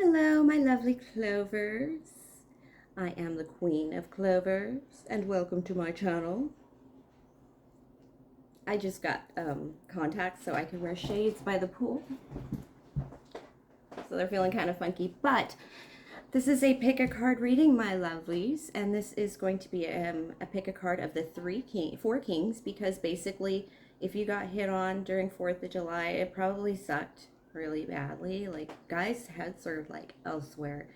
Hello, my lovely Clovers. I am the Queen of Clovers, and welcome to my channel. I just got contacts so I can wear shades by the pool. So they're feeling kind of funky, but this is a pick a card reading, my lovelies, and this is going to be a pick a card of the four kings, because basically if you got hit on during 4th of July, it probably sucked really badly. Like, guys' heads are like elsewhere.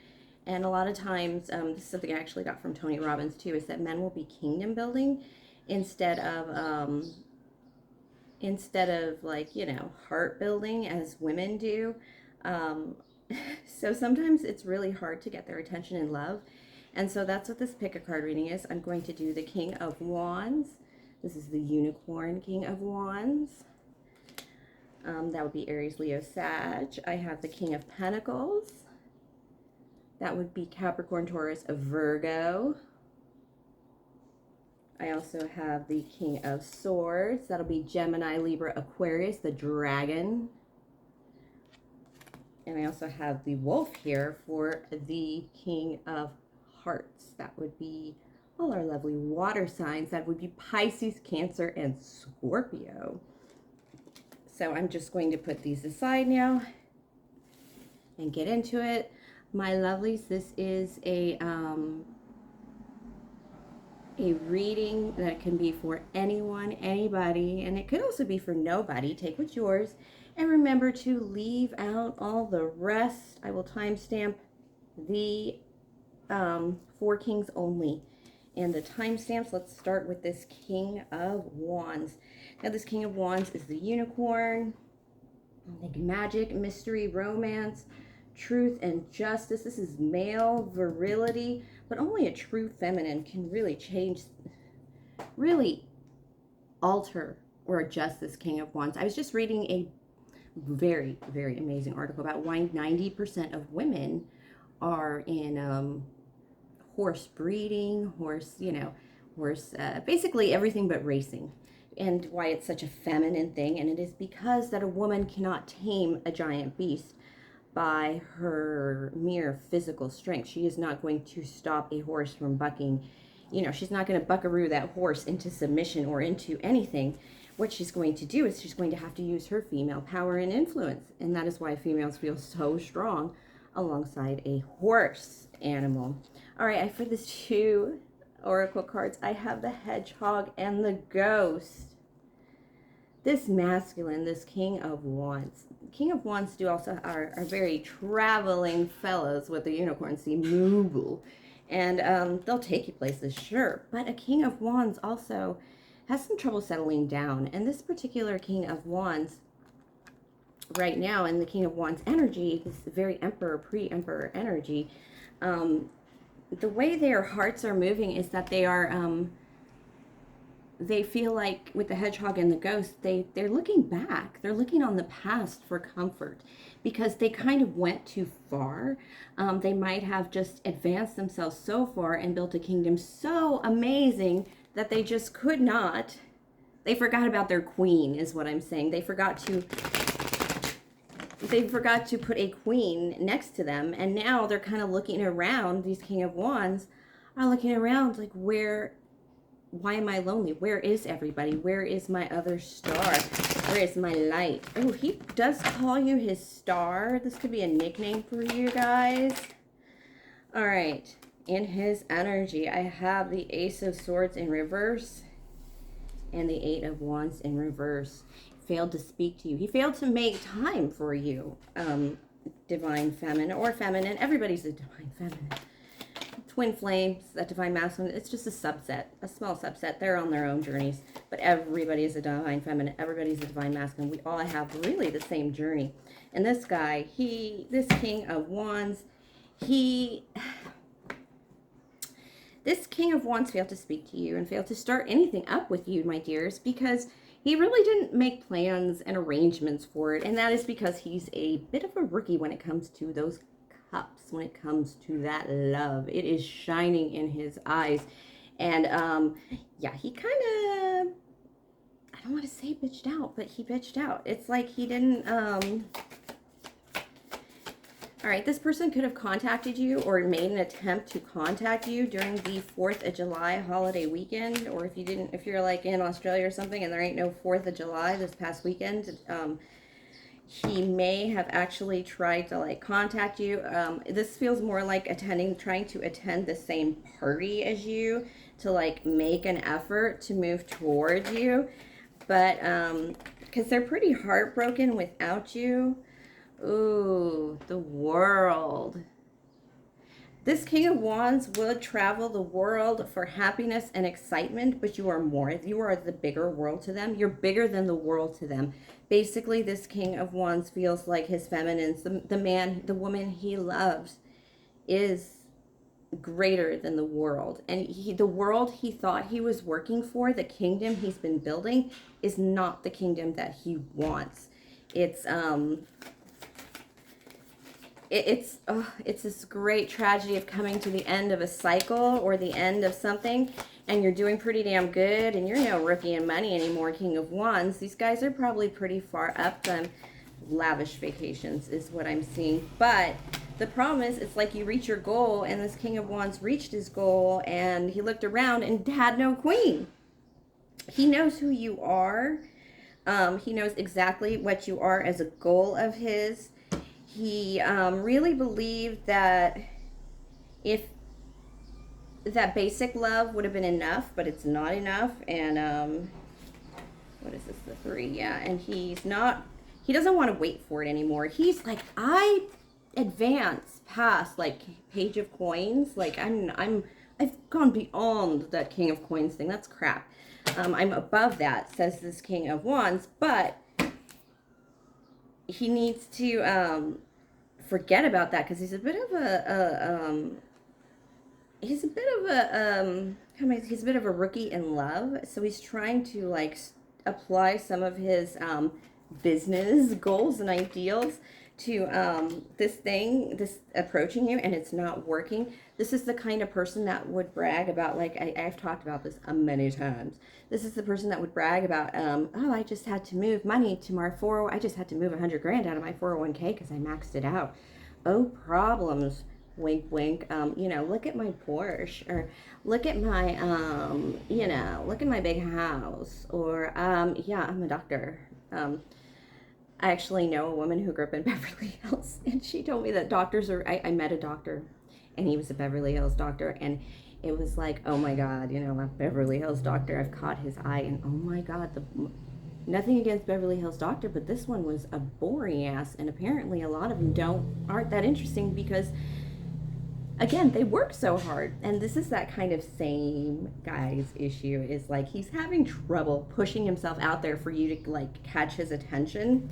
And a lot of times, this is something I actually got from Tony Robbins too, is that men will be kingdom building instead of like, you know, heart building as women do. So sometimes it's really hard to get their attention and love. And so that's what this pick a card reading is. I'm going to do the King of Wands. This is the Unicorn King of Wands. That would be Aries, Leo, Sag. I have the King of Pentacles. That would be Capricorn, Taurus, Virgo. I also have the King of Swords. That'll be Gemini, Libra, Aquarius, the Dragon. And I also have the Wolf here for the King of Hearts. That would be all our lovely water signs. That would be Pisces, Cancer, and Scorpio. So I'm just going to put these aside now and get into it. My lovelies, this is a reading that can be for anyone, anybody, and it could also be for nobody. Take what's yours, and remember to leave out all the rest. I will timestamp the 4 Kings only. And the timestamps, let's start with this King of Wands. Now, this King of Wands is the unicorn. I think magic, mystery, romance, truth, and justice. This is male virility, but only a true feminine can really change, really alter or adjust this King of Wands. I was just reading a very, very amazing article about why 90% of women are in horse breeding, basically everything but racing, and why it's such a feminine thing. And it is because that a woman cannot tame a giant beast by her mere physical strength. She is not going to stop a horse from bucking. You know, she's not going to buckaroo that horse into submission or into anything. What she's going to do is she's going to have to use her female power and influence. And that is why females feel so strong alongside a horse animal. All right, for these 2 oracle cards, I have the Hedgehog and the Ghost. This masculine, this King of Wands. King of Wands are very traveling fellows with the unicorn, see, mobile. And they'll take you places, sure. But a King of Wands also has some trouble settling down. And this particular King of Wands right now, and the King of Wands energy, this very Emperor, pre-Emperor energy, the way their hearts are moving is that they are, they feel like with the Hedgehog and the Ghost, they're looking back. They're looking on the past for comfort because they kind of went too far. They might have just advanced themselves so far and built a kingdom so amazing that they just could not. They forgot about their queen, is what I'm saying. They forgot to put a queen next to them, and now they're kind of looking around. These King of Wands are looking around like, why am I lonely? Where is everybody? Where is my other star? Where is my light? Oh, he does call you his star. This could be a nickname for you guys. All right, in his energy, I have the Ace of Swords in reverse and the 8 of Wands in reverse. Failed to speak to you. He failed to make time for you, divine feminine or feminine. Everybody's a divine feminine. Twin flames, that divine masculine, it's just a subset, a small subset. They're on their own journeys, but everybody is a divine feminine. Everybody's a divine masculine. We all have really the same journey. And this guy, this King of Wands, this King of Wands failed to speak to you and failed to start anything up with you, my dears, because he really didn't make plans and arrangements for it. And that is because he's a bit of a rookie when it comes to those cups, when it comes to that love. It is shining in his eyes. And yeah, he kind of, I don't want to say bitched out, but he bitched out. It's like he didn't, all All right, this person could have contacted you or made an attempt to contact you during the 4th of July holiday weekend, or if you're like in Australia or something and there ain't no 4th of July this past weekend, he may have actually tried to like contact you. This feels more like trying to attend the same party as you to like make an effort to move towards you, but because they're pretty heartbroken without you. Ooh, the World. This King of Wands will travel the world for happiness and excitement, but you are more. You are the bigger world to them. You're bigger than the world to them. Basically, this King of Wands feels like his feminines, the woman he loves, is greater than the world. And the world he thought he was working for, the kingdom he's been building, is not the kingdom that he wants. It's this great tragedy of coming to the end of a cycle or the end of something, and you're doing pretty damn good, and you're no rookie in money anymore, King of Wands. These guys are probably pretty far up them. Lavish vacations is what I'm seeing. But the problem is, it's like you reach your goal, and this King of Wands reached his goal, and he looked around and had no queen. He knows who you are. He knows exactly what you are as a goal of his. He really believed that if that basic love would have been enough, but it's not enough. And what is this? The 3, yeah. And he doesn't want to wait for it anymore. He's like, I advance past like Page of Coins. Like I've gone beyond that King of Coins thing. That's crap. I'm above that, says this King of Wands, but he needs to forget about that, because he's a bit of a rookie in love. So he's trying to like apply some of his business goals and ideals to this approaching you, and it's not working. This is the kind of person that would brag about, like, I've talked about this many times. This is the person that would brag about, oh, I just had to move money to my I just had to move 100 grand out of my 401k because I maxed it out. Oh, problems. Wink, wink. Look at my Porsche, or look at my, look at my big house, or, yeah, I'm a doctor. I actually know a woman who grew up in Beverly Hills, and she told me that doctors I met a doctor, and he was a Beverly Hills doctor, and it was like, oh my God, a Beverly Hills doctor, I've caught his eye, and oh my God, nothing against Beverly Hills doctor, but this one was a boring ass, and apparently a lot of them aren't that interesting because, again, they work so hard. And this is that kind of same guy's issue, is like he's having trouble pushing himself out there for you to like catch his attention.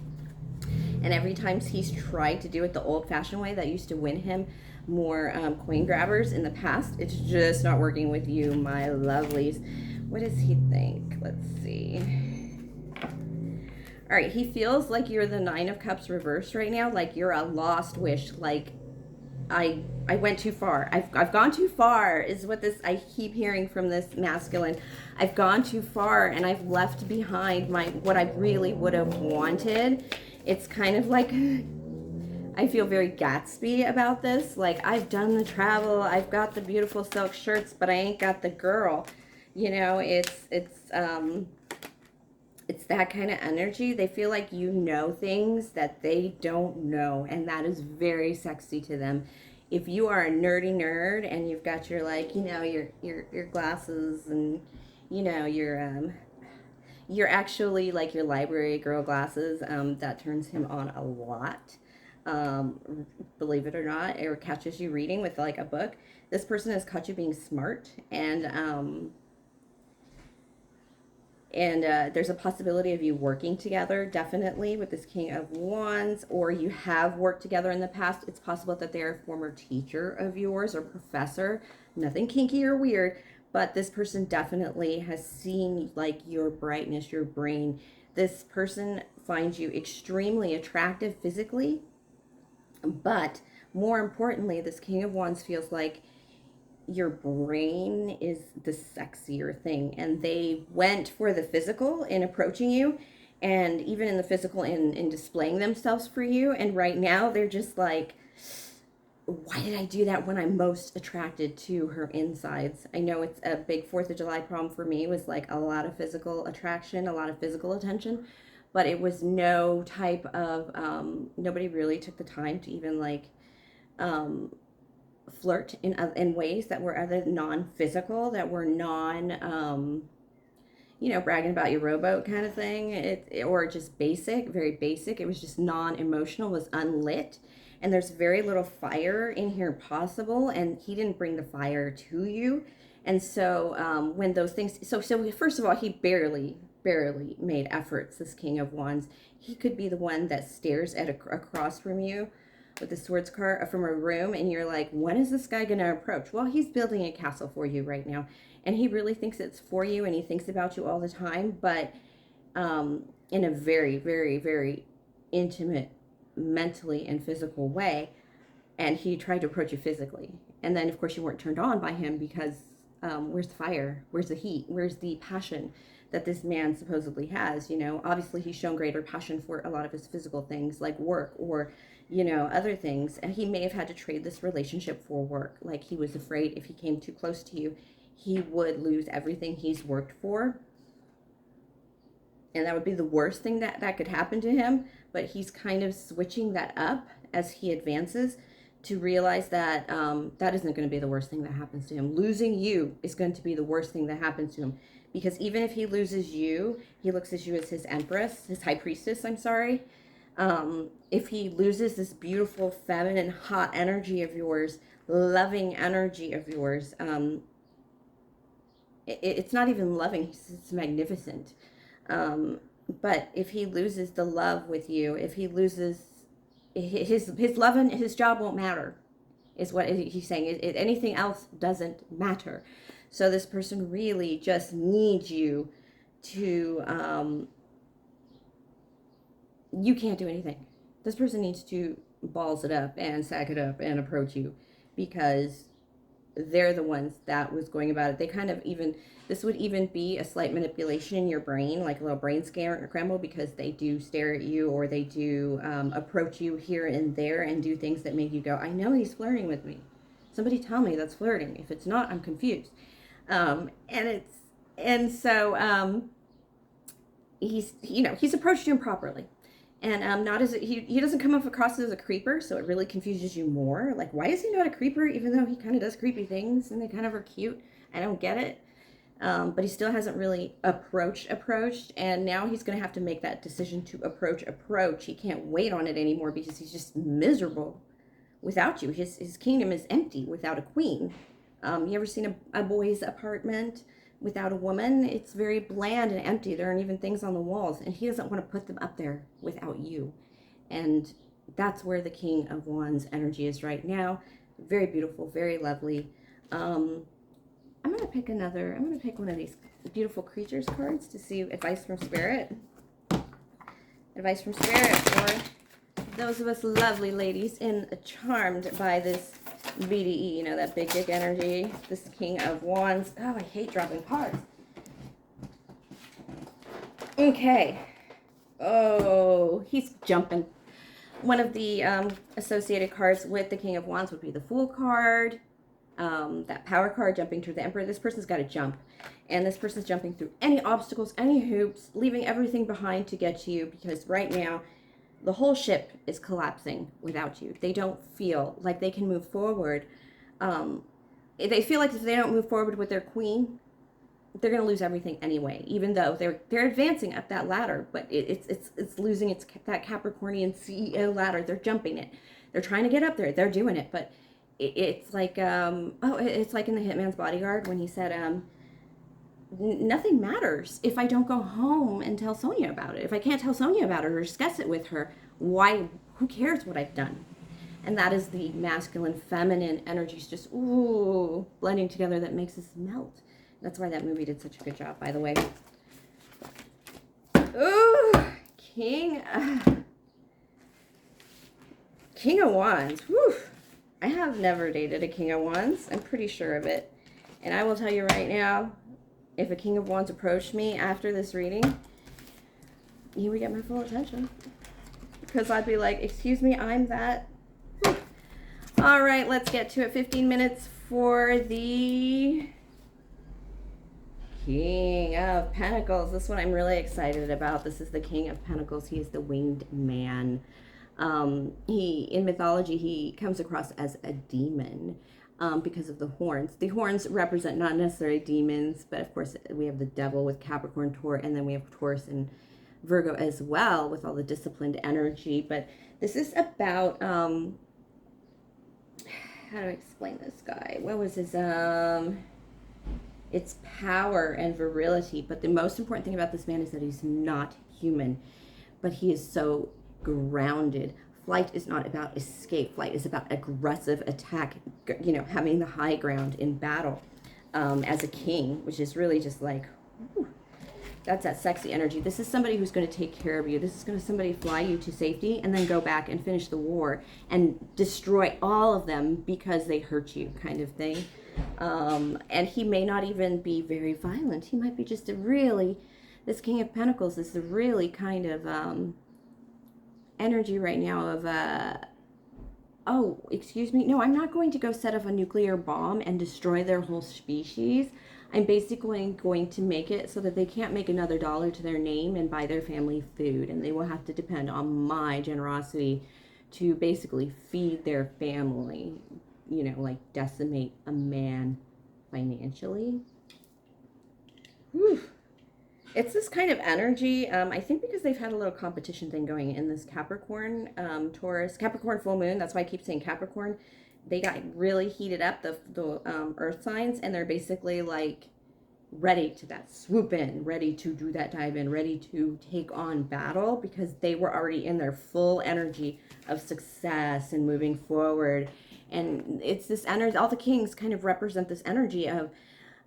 And every time he's tried to do it the old-fashioned way that used to win him more coin grabbers in the past, it's just not working with you, my lovelies. What does he think? Let's see. All right, he feels like you're the 9 of Cups reversed right now, like you're a lost wish, like I went too far. I've gone too far is what I keep hearing from this masculine. I've gone too far, and I've left behind what I really would have wanted. It's kind of like, I feel very Gatsby about this. Like, I've done the travel, I've got the beautiful silk shirts, but I ain't got the girl. It's that kind of energy. They feel like you know things that they don't know, and that is very sexy to them. If you are a nerdy nerd and you've got your like, your glasses, and you're actually like your library girl glasses, that turns him on a lot. Believe it or not, or catches you reading with like a book. This person has caught you being smart, and there's a possibility of you working together, definitely, with this King of Wands, or you have worked together in the past. It's possible that they're a former teacher of yours or professor. Nothing kinky or weird, but this person definitely has seen like your brightness, your brain. This person finds you extremely attractive physically, but more importantly, this King of Wands feels like your brain is the sexier thing, and they went for the physical in approaching you, and even in the physical in displaying themselves for you, and right now they're just like, why did I do that when I'm most attracted to her insides? I know it's a big 4th of July problem for me, was like a lot of physical attraction, a lot of physical attention, but it was no type of, nobody really took the time to even like flirt in ways that were other non-physical, that were you know, bragging about your rowboat kind of thing, or just basic, very basic. It was just non-emotional, was unlit. And there's very little fire in here possible, and he didn't bring the fire to you. And so when those things, so first of all, he barely made efforts, this King of Wands. He could be the one that stares at across from you with the Swords card from a room, and you're like, when is this guy going to approach? Well, he's building a castle for you right now, and he really thinks it's for you, and he thinks about you all the time, but in a very, very, very intimate, mentally and physical way. And he tried to approach you physically, and then of course you weren't turned on by him, because where's the fire, where's the heat, where's the passion that this man supposedly has? You know, obviously he's shown greater passion for a lot of his physical things like work, or you know, other things, and he may have had to trade this relationship for work. Like, he was afraid if he came too close to you, he would lose everything he's worked for, and that would be the worst thing that could happen to him. But he's kind of switching that up as he advances, to realize that that isn't going to be the worst thing that happens to him. Losing you is going to be the worst thing that happens to him, because even if he loses you, he looks at you as his empress, his high priestess, I'm sorry. If he loses this beautiful, feminine, hot energy of yours, loving energy of yours, it's not even loving, it's magnificent. But if he loses the love with you, if he loses his love, and his job won't matter, is what he's saying. Anything else doesn't matter. So this person really just needs you to, you can't do anything. This person needs to balls it up and sack it up and approach you, because they're the ones that was going about it. They kind of even, this would even be a slight manipulation in your brain, like a little brain scramble, because they do stare at you, or they do approach you here and there and do things that make you go, I know he's flirting with me. Somebody tell me that's flirting. If it's not, I'm confused. He's, you know, he's approached you improperly. And not as he doesn't come across as a creeper, so it really confuses you more. Like, why is he not a creeper, even though he kind of does creepy things and they kind of are cute? I don't get it. But he still hasn't really approached, and now he's going to have to make that decision to approach. He can't wait on it anymore, because he's just miserable without you. His kingdom is empty without a queen. You ever seen a boy's apartment without a woman? It's very bland and empty. There aren't even things on the walls, and he doesn't want to put them up there without you. And that's where the King of Wands energy is right now. Very beautiful, very lovely. I'm going to pick one of these beautiful creatures cards to see advice from Spirit. Advice from Spirit for those of us lovely ladies charmed by this BDE, you know, that big dick energy, this King of Wands. Oh, I hate dropping cards. Okay. Oh, he's jumping. One of the associated cards with the King of Wands would be the Fool card. That Power card, jumping to the Emperor. This person's got to jump. And this person's jumping through any obstacles, any hoops, leaving everything behind to get to you, because right now, the whole ship is collapsing without you. They don't feel like they can move forward. They feel like if they don't move forward with their queen, they're going to lose everything anyway, even though they're advancing up that ladder. But it's losing that Capricornian CEO ladder. They're jumping it. They're trying to get up there. They're doing it. But it's like, it's like in The Hitman's Bodyguard when he said, nothing matters if I don't go home and tell Sonia about it. If I can't tell Sonia about it or discuss it with her, who cares what I've done? And that is the masculine, feminine energies just, ooh, blending together that makes us melt. That's why that movie did such a good job, by the way. Ooh, King of Wands. Whew. I have never dated a King of Wands. I'm pretty sure of it. And I will tell you right now, if a King of Wands approached me after this reading, he would get my full attention. Because I'd be like, excuse me, I'm that. All right, let's get to it. 15 minutes for the King of Pentacles. This one I'm really excited about. This is the King of Pentacles. He is the winged man. In mythology, he comes across as a demon because of the horns. The horns represent not necessarily demons, but of course we have the devil with Capricorn, Taurus, and then we have Taurus and Virgo as well with all the disciplined energy. But this is about, how do I explain this guy? What was his, it's power and virility. But the most important thing about this man is that he's not human, but he is so grounded. Flight is not about escape. Flight is about aggressive attack, you know, having the high ground in battle as a king, which is really just like, whew, that's that sexy energy. This is somebody who's going to take care of you. This is going to somebody fly you to safety and then go back and finish the war and destroy all of them because they hurt you, kind of thing. And he may not even be very violent. He might be just a really, this King of Pentacles is a really kind of energy right now of oh, excuse me, no, I'm not going to go set off a nuclear bomb and destroy their whole species. I'm basically going to make it so that they can't make another dollar to their name and buy their family food, and they will have to depend on my generosity to basically feed their family, you know, like decimate a man financially. Whew. It's this kind of energy, I think because they've had a little competition thing going in this Capricorn, Taurus, Capricorn full moon. That's why I keep saying Capricorn. They got really heated up, the earth signs, and they're basically like ready to that swoop in, ready to do that dive in, ready to take on battle because they were already in their full energy of success and moving forward. And it's this energy, all the kings kind of represent this energy of,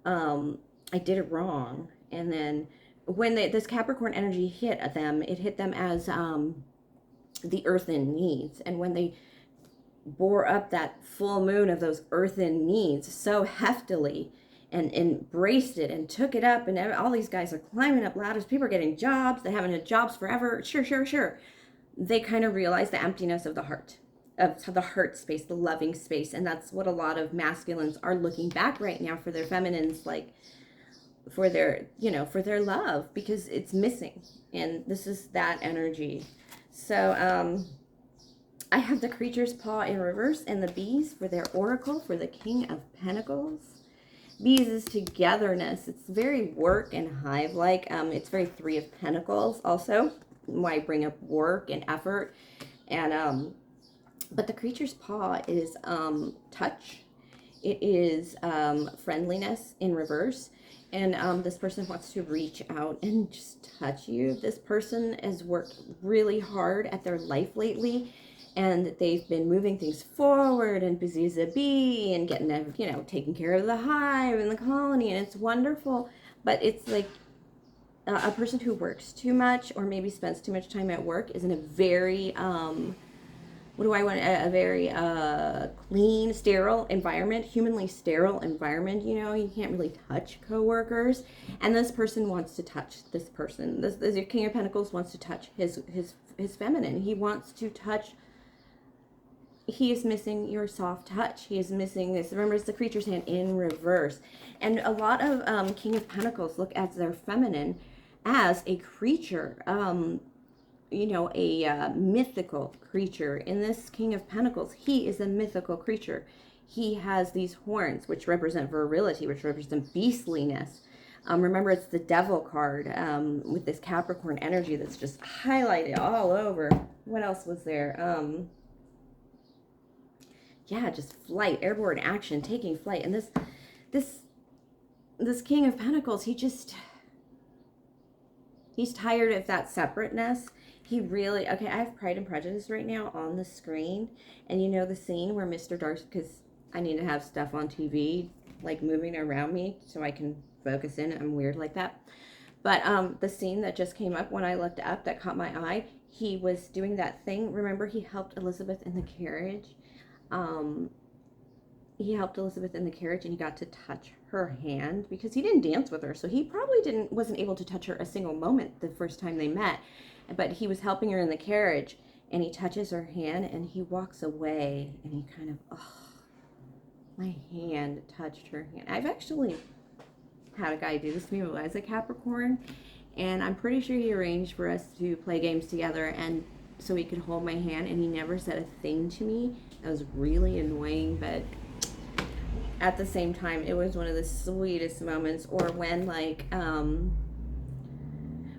I did it wrong. And then when this Capricorn energy hit them, it hit them as the earthen needs. And when they bore up that full moon of those earthen needs so heftily and embraced it and took it up, and all these guys are climbing up ladders, people are getting jobs, they haven't had jobs forever, sure. They kind of realize the emptiness of the heart, of the heart space, the loving space. And that's what a lot of masculines are looking back right now for their feminines, like for their, you know, for their love, because it's missing. And this is that energy. So I have the creature's paw in reverse and the bees for their oracle for the King of Pentacles. Bees is togetherness. It's very work and hive-like. It's very Three of Pentacles also, why I bring up work and effort. And but the creature's paw is touch. It is friendliness in reverse. And this person wants to reach out and just touch you. This person has worked really hard at their life lately, and they've been moving things forward and busy as a bee and getting, you know, taking care of the hive and the colony, and it's wonderful. But it's like a person who works too much or maybe spends too much time at work is in a very what do I want? A very clean, sterile environment, humanly sterile environment. You know, you can't really touch coworkers. And this person wants to touch this person. This King of Pentacles wants to touch his feminine. He wants to touch. He is missing your soft touch. He is missing this. Remember, it's the creature's hand in reverse. And a lot of King of Pentacles look at their feminine as a creature. You know, a mythical creature. In this King of Pentacles, he is a mythical creature. He has these horns, which represent virility, which represent beastliness. Remember, it's the Devil card with this Capricorn energy that's just highlighted all over. What else was there? Yeah, just flight, airborne action, taking flight. And this King of Pentacles, he's tired of that separateness. He really, okay, I have Pride and Prejudice right now on the screen. And you know the scene where Mr. Darcy, because I need to have stuff on TV, like moving around me so I can focus in. I'm weird like that. But the scene that just came up when I looked up that caught my eye, he was doing that thing. Remember, he helped Elizabeth in the carriage. He helped Elizabeth in the carriage, and he got to touch her hand because he didn't dance with her. So he probably wasn't able to touch her a single moment the first time they met. But he was helping her in the carriage, and he touches her hand, and he walks away, and he kind of, oh, my hand touched her hand. I've actually had a guy do this to me when I was a Capricorn, and I'm pretty sure he arranged for us to play games together, and so he could hold my hand, and he never said a thing to me. That was really annoying, but at the same time, it was one of the sweetest moments. Or when, like,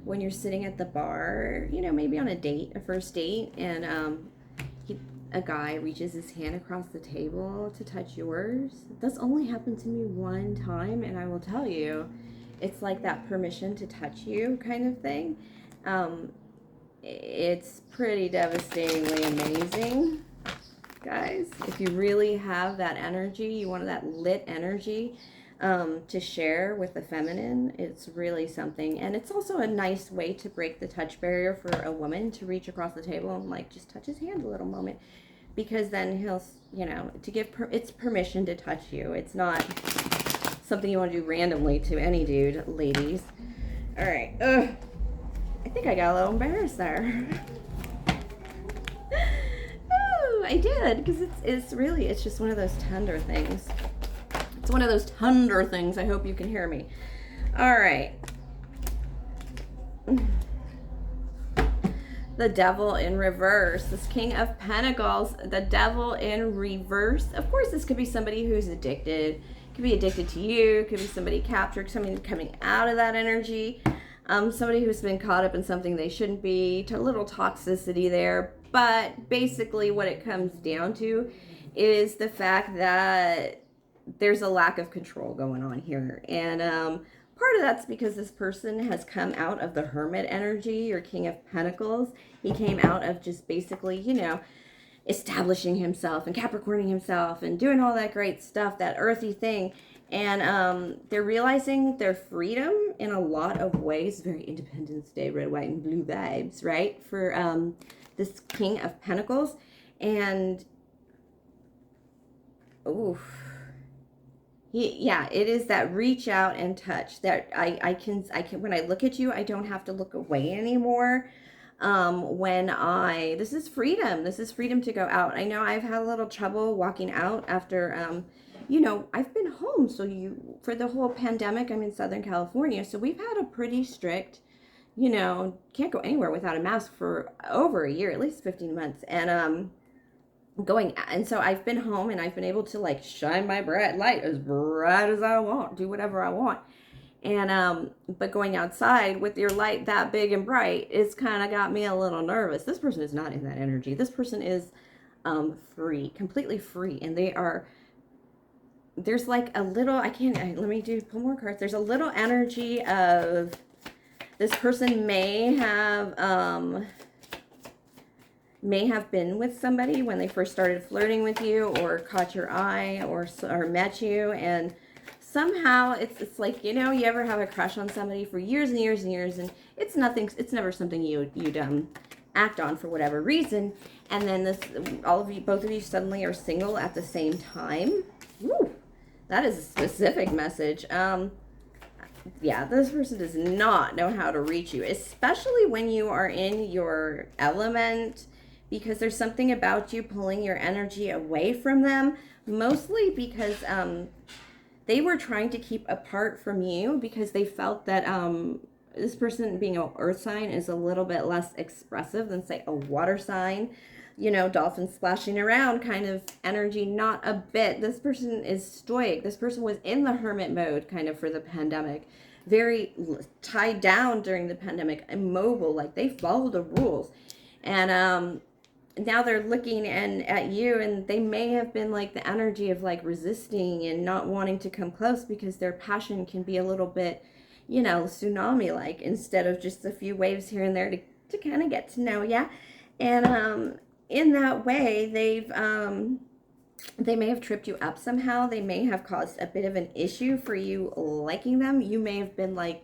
when you're sitting at the bar, you know, maybe on a date, a first date, and a guy reaches his hand across the table to touch yours. That's only happened to me one time, and I will tell you, it's like that permission to touch you kind of thing. It's pretty devastatingly amazing, guys. If you really have that energy, you want that lit energy to share with the feminine, it's really something. And it's also a nice way to break the touch barrier for a woman to reach across the table and, like, just touch his hand a little moment, because then he'll, you know, to give it's permission to touch you. It's not something you want to do randomly to any dude, ladies. All right. I think I got a little embarrassed there. Oh, I did, because it's really, it's just one of those tender things. It's one of those tender things. I hope you can hear me. All right. The Devil in reverse. This King of Pentacles, the Devil in reverse. Of course, this could be somebody who's addicted. Could be addicted to you. Could be somebody captured, somebody coming out of that energy. Somebody who's been caught up in something they shouldn't be. A little toxicity there. But basically what it comes down to is the fact that there's a lack of control going on here. And part of that's because this person has come out of the Hermit energy, or King of Pentacles. He came out of just basically, you know, establishing himself and Capricorning himself and doing all that great stuff, that earthy thing. And they're realizing their freedom in a lot of ways. Very Independence Day, red, white, and blue vibes, right? For this King of Pentacles. And, oof. Yeah, it is that reach out and touch. That I can, when I look at you, I don't have to look away anymore. This is freedom. This is freedom to go out. I know I've had a little trouble walking out after, you know, I've been home. So for the whole pandemic, I'm in Southern California. So we've had a pretty strict, you know, can't go anywhere without a mask for over a year, at least 15 months. And, and so I've been home, and I've been able to, like, shine my bright light as bright as I want, do whatever I want. And but going outside with your light that big and bright, it's kind of got me a little nervous. This person is not in that energy. This person is free, completely free, and there's like a little, let me pull more cards. There's a little energy of this person may have been with somebody when they first started flirting with you, or caught your eye, or met you, and somehow it's like, you know, you ever have a crush on somebody for years and years and years, and it's never something you'd act on for whatever reason, and then both of you suddenly are single at the same time. Woo, that is a specific message. Yeah, this person does not know how to reach you, especially when you are in your element, because there's something about you pulling your energy away from them, mostly because they were trying to keep apart from you, because they felt that this person, being an earth sign, is a little bit less expressive than, say, a water sign. You know, dolphins splashing around kind of energy, not a bit. This person is stoic. This person was in the hermit mode kind of for the pandemic, very tied down during the pandemic, immobile, like they follow the rules. And now they're looking at you, and they may have been like the energy of like resisting and not wanting to come close, because their passion can be a little bit, you know, tsunami like, instead of just a few waves here and there to kind of get to know ya. And in that way, they may have tripped you up somehow. They may have caused a bit of an issue for you liking them. You may have been like,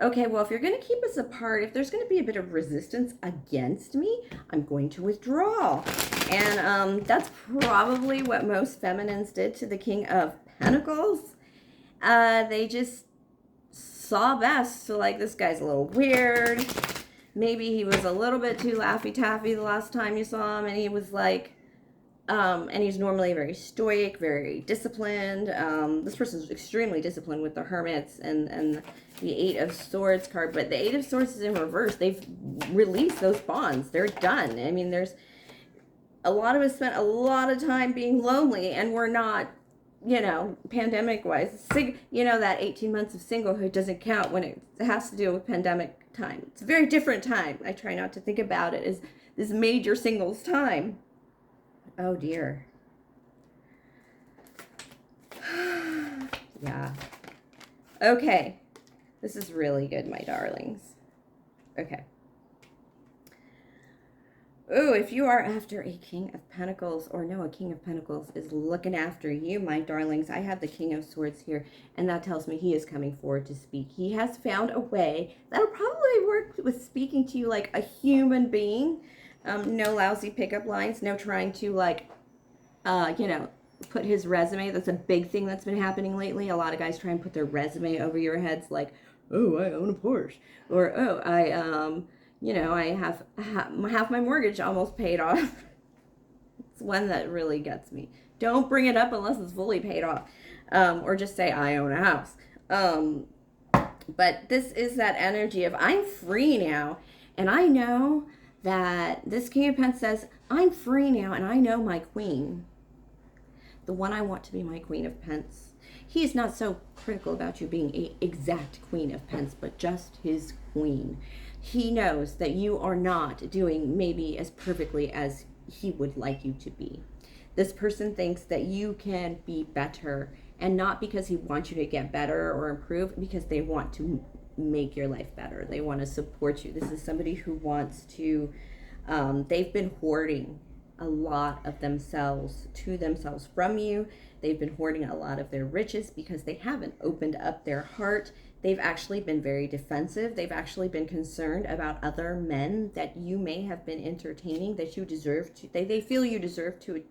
okay, well, if you're going to keep us apart, if there's going to be a bit of resistance against me, I'm going to withdraw. And that's probably what most feminines did to the King of Pentacles. They just saw best. So, like, this guy's a little weird. maybe he was a little bit too Laffy Taffy the last time you saw him, and he was like, and he's normally very stoic, very disciplined. This person's extremely disciplined with the Hermits and the Eight of Swords card, but the Eight of Swords is in reverse. They've released those bonds. They're done. I mean, there's a lot of us spent a lot of time being lonely, and we're not, you know, pandemic-wise. You know, that 18 months of singlehood doesn't count when it has to do with pandemic time. It's a very different time. I try not to think about it as this major singles time. Oh, dear. Yeah. Okay. This is really good, my darlings. Okay. Oh, if you are after a King of Pentacles, or no, a King of Pentacles is looking after you, my darlings, I have the King of Swords here, and that tells me he is coming forward to speak. He has found a way that'll probably work with speaking to you like a human being. No lousy pickup lines, no trying to, like, you know, put his resume. That's a big thing that's been happening lately. A lot of guys try and put their resume over your heads, like, oh, I own a Porsche, or oh, you know, I have half my mortgage almost paid off. It's one that really gets me. Don't bring it up unless it's fully paid off, or just say I own a house. But this is that energy of I'm free now, and I know that this King of Pentacles says, I'm free now, and I know my queen, the one I want to be my Queen of Pentacles. He is not so critical about you being an exact Queen of Pentacles, but just his queen. He knows that you are not doing maybe as perfectly as he would like you to be. This person thinks that you can be better, and not because he wants you to get better or improve, because they want to make your life better. They want to support you. This is somebody who wants to, they've been hoarding a lot of themselves to themselves from you. They've been hoarding a lot of their riches because they haven't opened up their heart. They've actually been very defensive. They've actually been concerned about other men that you may have been entertaining, that you deserve to, they feel you deserve to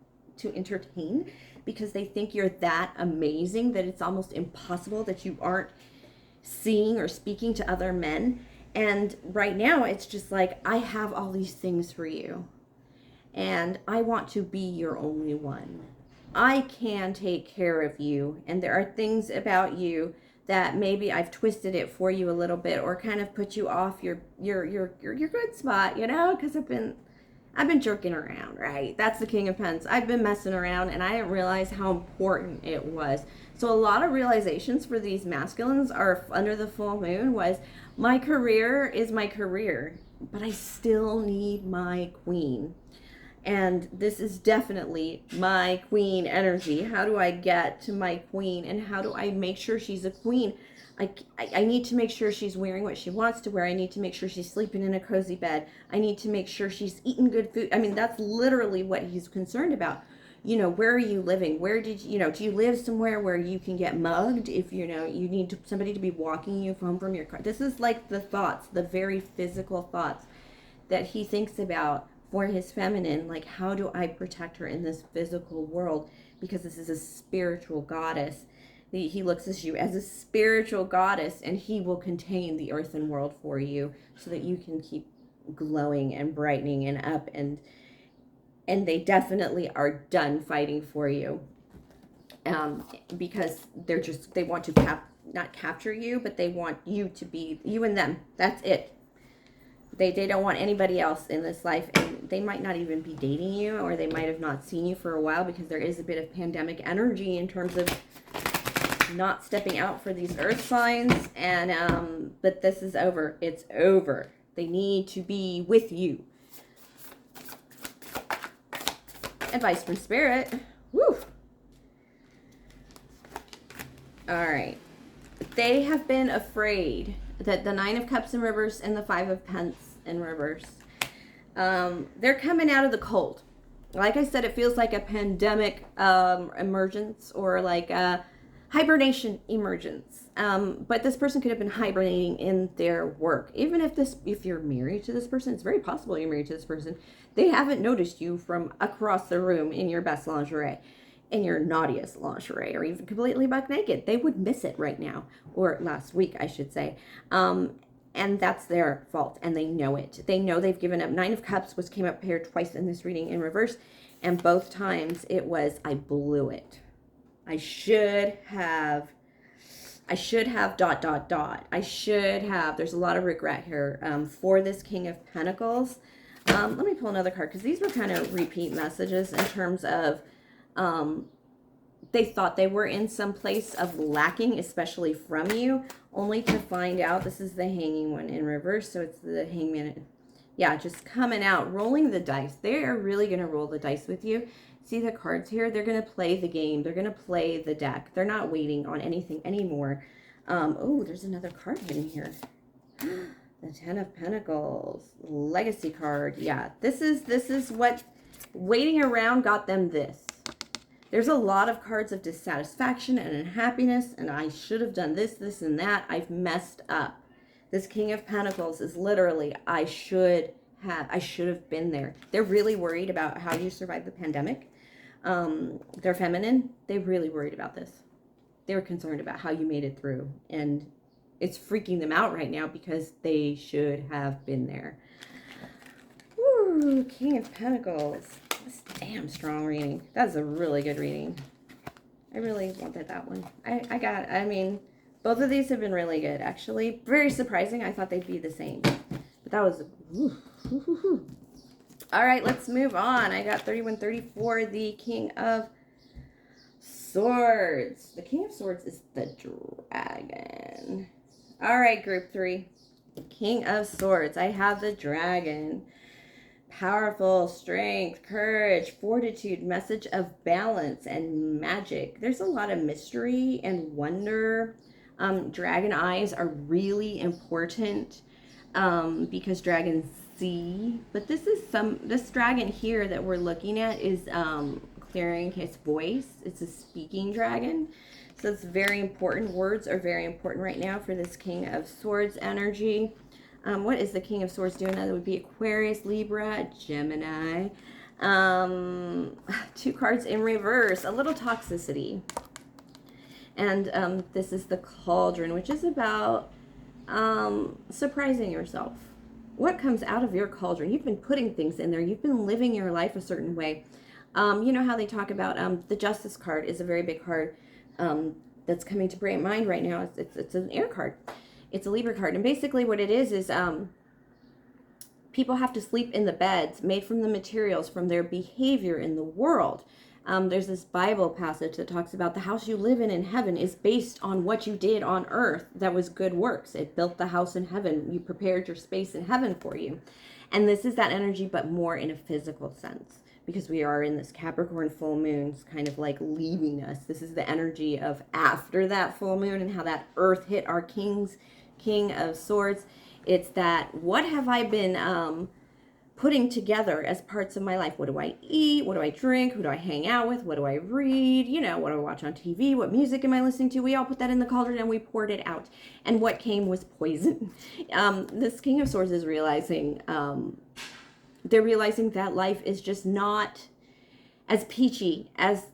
entertain, because they think you're that amazing that it's almost impossible that you aren't seeing or speaking to other men. And right now it's just like, I have all these things for you, and I want to be your only one. I can take care of you, and there are things about you that maybe I've twisted it for you a little bit, or kind of put you off your good spot, you know, because I've been jerking around, right? That's the King of Pentacles. I've been messing around, and I didn't realize how important it was. So a lot of realizations for these masculines are under the full moon was, my career is my career, but I still need my queen. And this is definitely my queen energy. How do I get to my queen, and how do I make sure she's a queen? I need to make sure she's wearing what she wants to wear. I need to make sure she's sleeping in a cozy bed. I need to make sure she's eating good food. I mean, that's literally what he's concerned about. You know, where are you living? Where did you know, do you live somewhere where you can get mugged if, you know, you need somebody to be walking you home from your car? This is like the thoughts, the very physical thoughts that he thinks about for his feminine. Like, how do I protect her in this physical world? Because this is a spiritual goddess. He looks at you as a spiritual goddess, and he will contain the earthen world for you so that you can keep glowing and brightening and up, and they definitely are done fighting for you, because they want to not capture you, but they want you to be you and them. That's it. They don't want anybody else in this life, and they might not even be dating you, or they might have not seen you for a while, because there is a bit of pandemic energy in terms of not stepping out for these earth signs. And but this is over. It's over. They need to be with you. Advice from Spirit. Woo. All right. They have been afraid that the Nine of Cups in reverse and the Five of Pentacles in reverse, they're coming out of the cold. Like I said, it feels like a pandemic emergence, or like a hibernation emergence. But this person could have been hibernating in their work. Even if you're married to this person, it's very possible you're married to this person. They haven't noticed you from across the room in your best lingerie, in your naughtiest lingerie, or even completely buck naked. They would miss it right now, or last week, I should say. And that's their fault, and they know it. They know they've given up. Nine of Cups came up here twice in this reading in reverse, and both times it was, I blew it. I should have dot, dot, dot. I should have, there's a lot of regret here for this King of Pentacles. Let me pull another card, because these were kind of repeat messages in terms of they thought they were in some place of lacking, especially from you, only to find out, this is the Hanging one in reverse, so it's the Hangman. Yeah, just coming out, rolling the dice. They are really going to roll the dice with you. See the cards here? They're going to play the game. They're going to play the deck. They're not waiting on anything anymore. Oh, there's another card hidden here. The Ten of Pentacles. Legacy card. Yeah, this is what waiting around got them this. There's a lot of cards of dissatisfaction and unhappiness, and I should have done this, this, and that. I've messed up. This King of Pentacles is literally, I should have been there. They're really worried about how you survived the pandemic. They're feminine. They're really worried about this. They're concerned about how you made it through, and it's freaking them out right now because they should have been there. Woo, King of Pentacles. That's damn strong reading. That's a really good reading. I really wanted that one. I mean, both of these have been really good, actually. Very surprising. I thought they'd be the same. But that was... All right, let's move on. I got 3134, the King of Swords. The King of Swords is the dragon. All right, group 3. King of Swords. I have the dragon. Powerful, strength, courage, fortitude, message of balance and magic. There's a lot of mystery and wonder. Dragon eyes are really important because dragons see. But this dragon here that we're looking at is clearing his voice. It's a speaking dragon. So it's very important. Words are very important right now for this King of Swords energy. What is the King of Swords doing? That would be Aquarius, Libra, Gemini. 2 cards in reverse. A little toxicity. And this is the Cauldron, which is about surprising yourself. What comes out of your cauldron? You've been putting things in there. You've been living your life a certain way. You know how they talk about the Justice card is a very big card that's coming to mind right now. It's an air card. It's a Libra card. And basically what it is people have to sleep in the beds made from the materials from their behavior in the world. There's this Bible passage that talks about the house you live in heaven is based on what you did on earth that was good works. It built the house in heaven. You prepared your space in heaven for you. And this is that energy, but more in a physical sense, because we are in this Capricorn full moon's kind of like leaving us. This is the energy of after that full moon and how that earth hit our King of Swords. It's that, what have I been putting together as parts of my life? What do I eat? What do I drink? Who do I hang out with? What do I read? You know, what do I watch on TV? What music am I listening to? We all put that in the cauldron and we poured it out. And what came was poison. This King of Swords is realizing, they're realizing that life is just not as peachy as...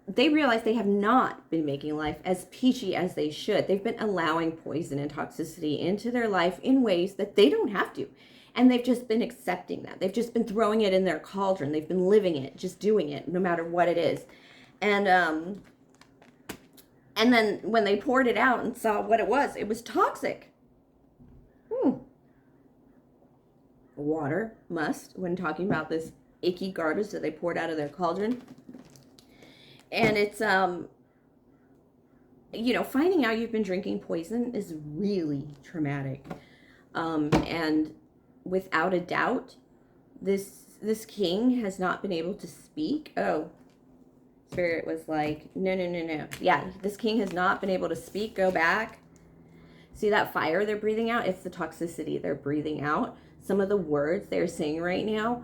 they realize they have not been making life as peachy as they should. They've been allowing poison and toxicity into their life in ways that they don't have to. And they've just been accepting that. They've just been throwing it in their cauldron. They've been living it, just doing it, no matter what it is. And then when they poured it out and saw what it was toxic. Water must, when talking about this icky garbage that they poured out of their cauldron. And it's, you know, finding out you've been drinking poison is really traumatic. And without a doubt, this king has not been able to speak. Oh, Spirit was like, no. Yeah, this king has not been able to speak. Go back. See that fire they're breathing out? It's the toxicity they're breathing out. Some of the words they're saying right now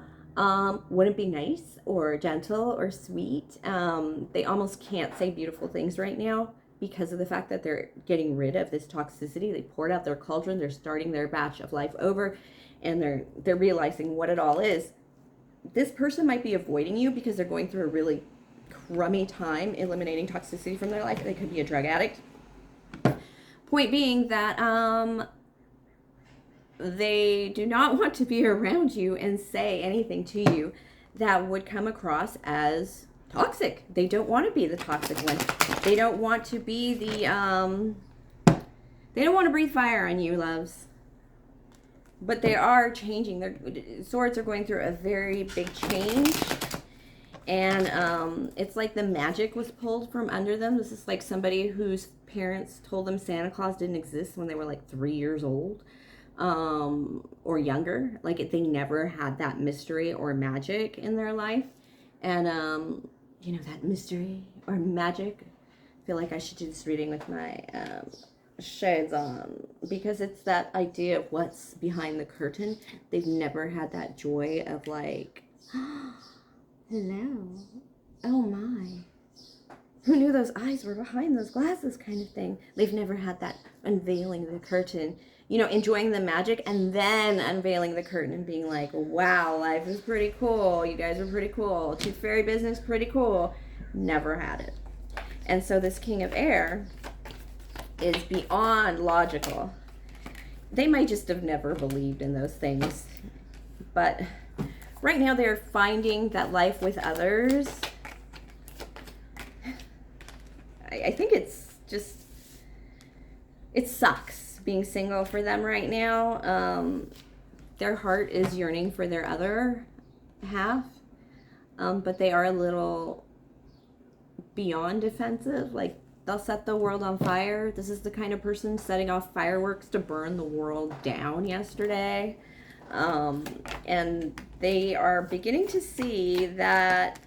wouldn't be nice or gentle or sweet. They almost can't say beautiful things right now because of the fact that they're getting rid of this toxicity. They poured out their cauldron. They're starting their batch of life over, and they're realizing what it all is. This person might be avoiding you because they're going through a really crummy time eliminating toxicity from their life. They could be a drug addict. Point being that they do not want to be around you and say anything to you that would come across as toxic. They don't want to be the toxic one. They don't want to be the, they don't want to breathe fire on you, loves. But they are changing. Their swords are going through a very big change. And it's like the magic was pulled from under them. This is like somebody whose parents told them Santa Claus didn't exist when they were like 3 years old. Or younger. Like they never had that mystery or magic in their life. And, you know, that mystery or magic. I feel like I should do this reading with my shades on, because it's that idea of what's behind the curtain. They've never had that joy of like, hello, oh my, who knew those eyes were behind those glasses kind of thing. They've never had that unveiling the curtain, you know, enjoying the magic and then unveiling the curtain and being like, wow, life is pretty cool. You guys are pretty cool. Tooth fairy business, pretty cool. Never had it. And so this King of Air is beyond logical. They might just have never believed in those things. But right now they're finding that life with others, I think it's just, it sucks being single for them right now. Their heart is yearning for their other half, but they are a little beyond defensive. Like, they'll set the world on fire. This is the kind of person setting off fireworks to burn the world down yesterday. And they are beginning to see that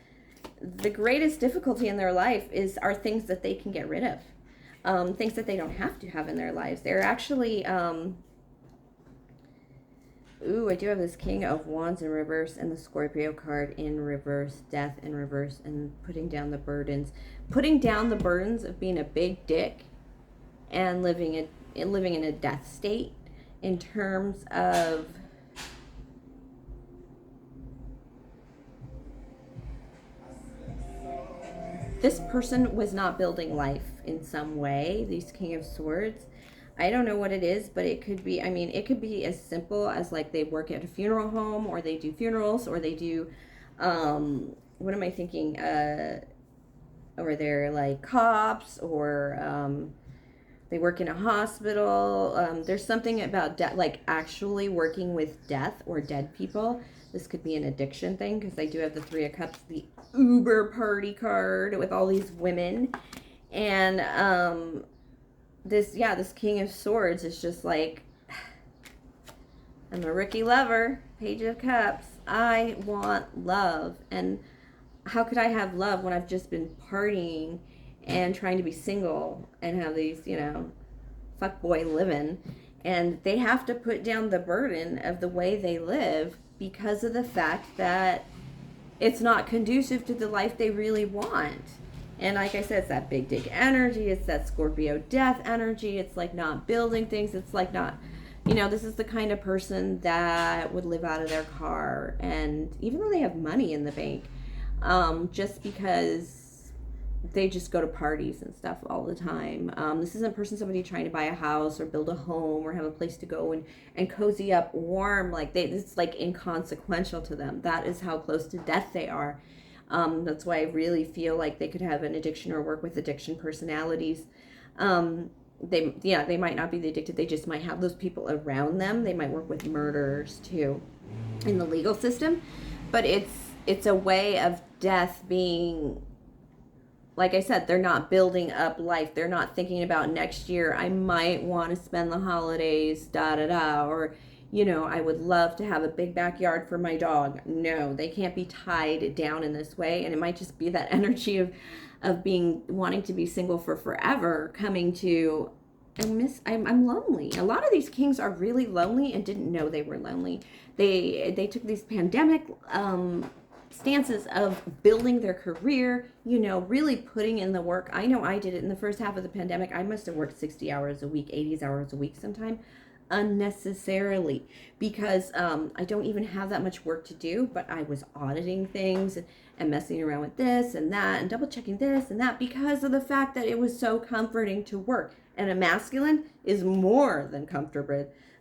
the greatest difficulty in their life are things that they can get rid of. Things that they don't have to have in their lives. They're actually, ooh, I do have this King of Wands in reverse and the Scorpio card in reverse, death in reverse, and putting down the burdens. Putting down the burdens of being a big dick and living in a death state in terms of this person was not building life in some way, these King of Swords. I don't know what it is, but it could be, I mean, it could be as simple as like they work at a funeral home, or they do funerals, or they do, what am I thinking? Or they're like cops, or they work in a hospital. There's something about like actually working with death or dead people. This could be an addiction thing, because I do have the Three of Cups, the Uber party card with all these women. And this King of Swords is just like, I'm a rookie lover, Page of Cups. I want love. And how could I have love when I've just been partying and trying to be single and have these, you know, fuckboy living? And they have to put down the burden of the way they live because of the fact that it's not conducive to the life they really want. And like I said, it's that big dick energy. It's that Scorpio death energy. It's like not building things. It's like not, you know, this is the kind of person that would live out of their car. And even though they have money in the bank, just because they just go to parties and stuff all the time. This isn't a person, somebody trying to buy a house or build a home or have a place to go and cozy up warm. Like it's like inconsequential to them. That is how close to death they are. That's why I really feel like they could have an addiction or work with addiction personalities. They might not be the addicted. They just might have those people around them. They might work with murderers too in the legal system. But it's a way of death being, like I said, they're not building up life. They're not thinking about next year, I might want to spend the holidays, or, you know, I would love to have a big backyard for my dog. No, they can't be tied down in this way. And it might just be that energy of wanting to be single for forever, coming to, I'm lonely. A lot of these kings are really lonely and didn't know they were lonely. They took these pandemic stances of building their career, you know, really putting in the work. I know I did it in the first half of the pandemic. I must have worked 60 hours a week, 80 hours a week sometime, unnecessarily, because I don't even have that much work to do, but I was auditing things and messing around with this and that and double checking this and that because of the fact that it was so comforting to work. And a masculine is more than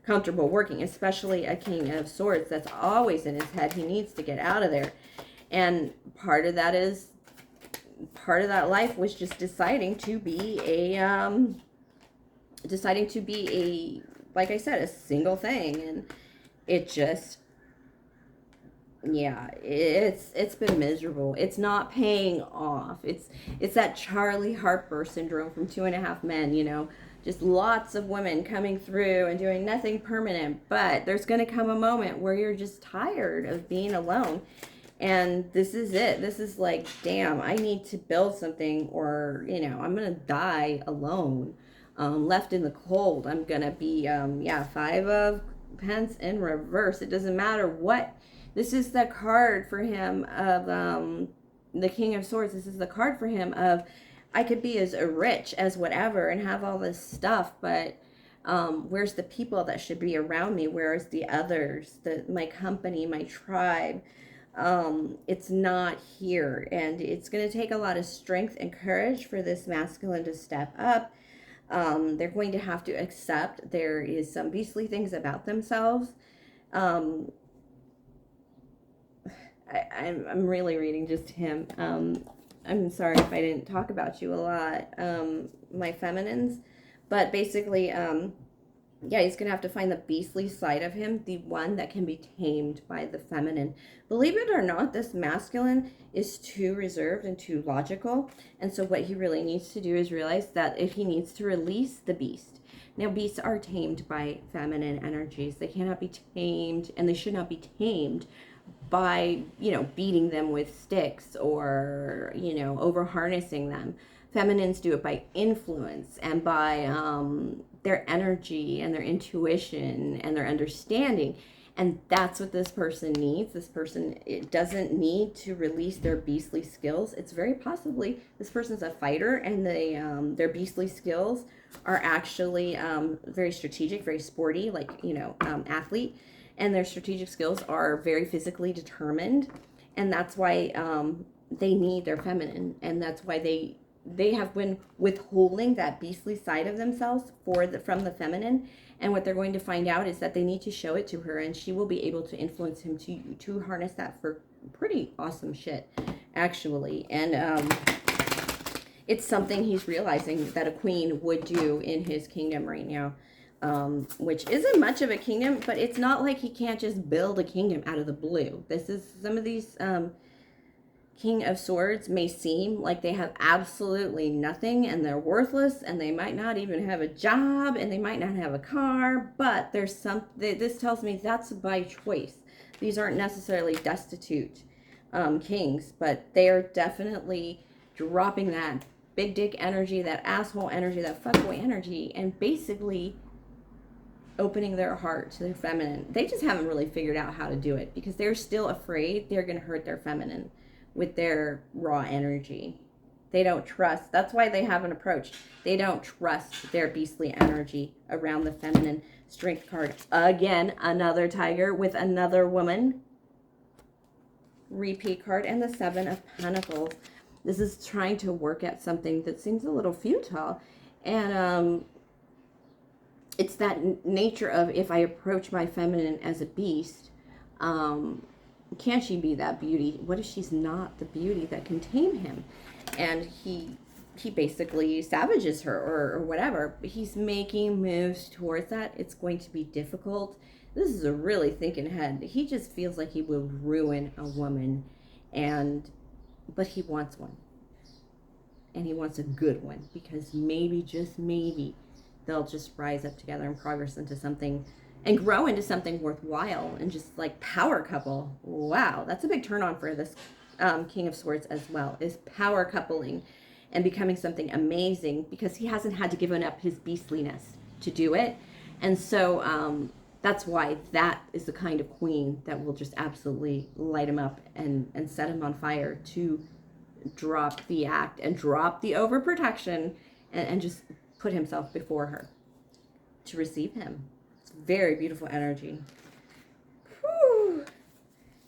comfortable working, especially a King of Swords that's always in his head. He needs to get out of there. And part of that life was just deciding to be like I said, a single thing. And it just, yeah, it's been miserable. It's not paying off. It's that Charlie Harper syndrome from 2.5 Men, you know, just lots of women coming through and doing nothing permanent. But there's going to come a moment where you're just tired of being alone. And this is it. This is like, damn, I need to build something, or, you know, I'm going to die alone, left in the cold. I'm going to be, yeah, 5 of Pence in reverse. It doesn't matter what. This is the card for him of the King of Swords. This is the card for him of, I could be as rich as whatever and have all this stuff, but where's the people that should be around me? Where's the others, my company, my tribe? It's not here, and it's going to take a lot of strength and courage for this masculine to step up. They're going to have to accept there is some beastly things about themselves. I'm really reading just him. I'm sorry if I didn't talk about you a lot, my feminines, but basically, yeah, he's going to have to find the beastly side of him, the one that can be tamed by the feminine. Believe it or not, this masculine is too reserved and too logical. And so what he really needs to do is realize that if he needs to release the beast. Now, beasts are tamed by feminine energies. They cannot be tamed, and they should not be tamed by, you know, beating them with sticks or, you know, over harnessing them. Feminines do it by influence and by their energy and their intuition and their understanding. And that's what this person needs. This person, it doesn't need to release their beastly skills. It's very possibly this person's a fighter, and their beastly skills are actually very strategic, very sporty, like, you know, athlete. And their strategic skills are very physically determined. And that's why they need their feminine. And that's why they have been withholding that beastly side of themselves from the feminine. And what they're going to find out is that they need to show it to her, and she will be able to influence him to harness that for pretty awesome shit, actually. And it's something he's realizing that a queen would do in his kingdom right now, which isn't much of a kingdom, but it's not like he can't just build a kingdom out of the blue. This is, some of these King of Swords may seem like they have absolutely nothing and they're worthless, and they might not even have a job, and they might not have a car, but there's this tells me that's by choice. These aren't necessarily destitute kings, but they are definitely dropping that big dick energy, that asshole energy, that fuckboy energy, and basically opening their heart to their feminine. They just haven't really figured out how to do it because they're still afraid they're going to hurt their feminine with their raw energy. They don't trust. That's why they haven't approached. They don't trust their beastly energy around the feminine. Strength card. Again, another tiger with another woman. Repeat card. And the 7 of Pentacles. This is trying to work at something that seems a little futile. And it's that nature of, if I approach my feminine as a beast, can she be that beauty? What if she's not the beauty that can tame him? And he basically savages her or whatever. But he's making moves towards that. It's going to be difficult. This is a really thinking head. He just feels like he will ruin a woman, but he wants one. And he wants a good one, because maybe, just maybe, they'll just rise up together and progress into something and grow into something worthwhile, and just like power couple. Wow, that's a big turn on for this King of Swords as well, is power coupling and becoming something amazing, because he hasn't had to give up his beastliness to do it. And so that's why that is the kind of queen that will just absolutely light him up and set him on fire, to drop the act and drop the overprotection and just put himself before her to receive him. Very beautiful energy. Whew.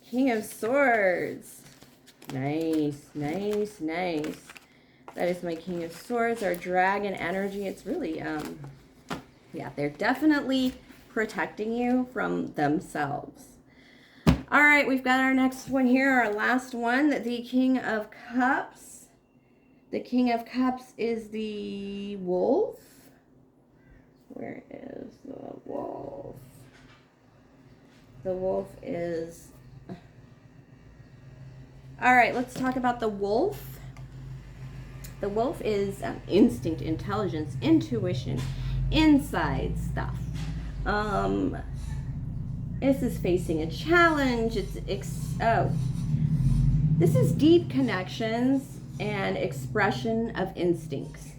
King of Swords. Nice, nice, nice. That is my King of Swords, our dragon energy. It's really, yeah, they're definitely protecting you from themselves. All right, we've got our next one here, our last one, the King of Cups. The King of Cups is the Wolf. Where is the Wolf? The Wolf is... All right, let's talk about the Wolf. The Wolf is instinct, intelligence, intuition, inside stuff. This is facing a challenge. This is deep connections and expression of instincts.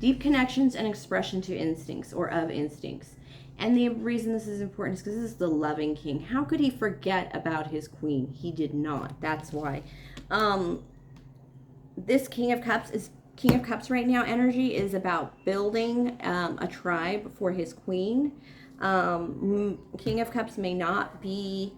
Deep connections and expression to instincts or of instincts. And the reason this is important is because this is the loving king. How could he forget about his queen? He did not. That's why. This King of Cups right now energy is about building a tribe for his queen. King of Cups may not be...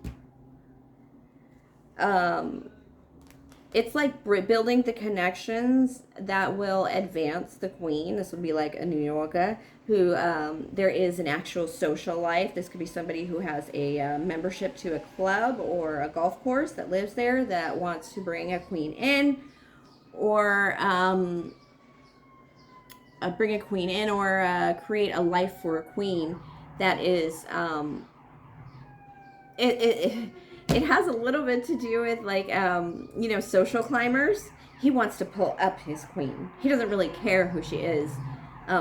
it's like building the connections that will advance the queen. This would be like a New Yorker who there is an actual social life. This could be somebody who has a membership to a club or a golf course that lives there that wants to bring a queen in, or bring a queen in, or create a life for a queen that is it has a little bit to do with like social climbers. He wants to pull up his queen. He doesn't really care who she is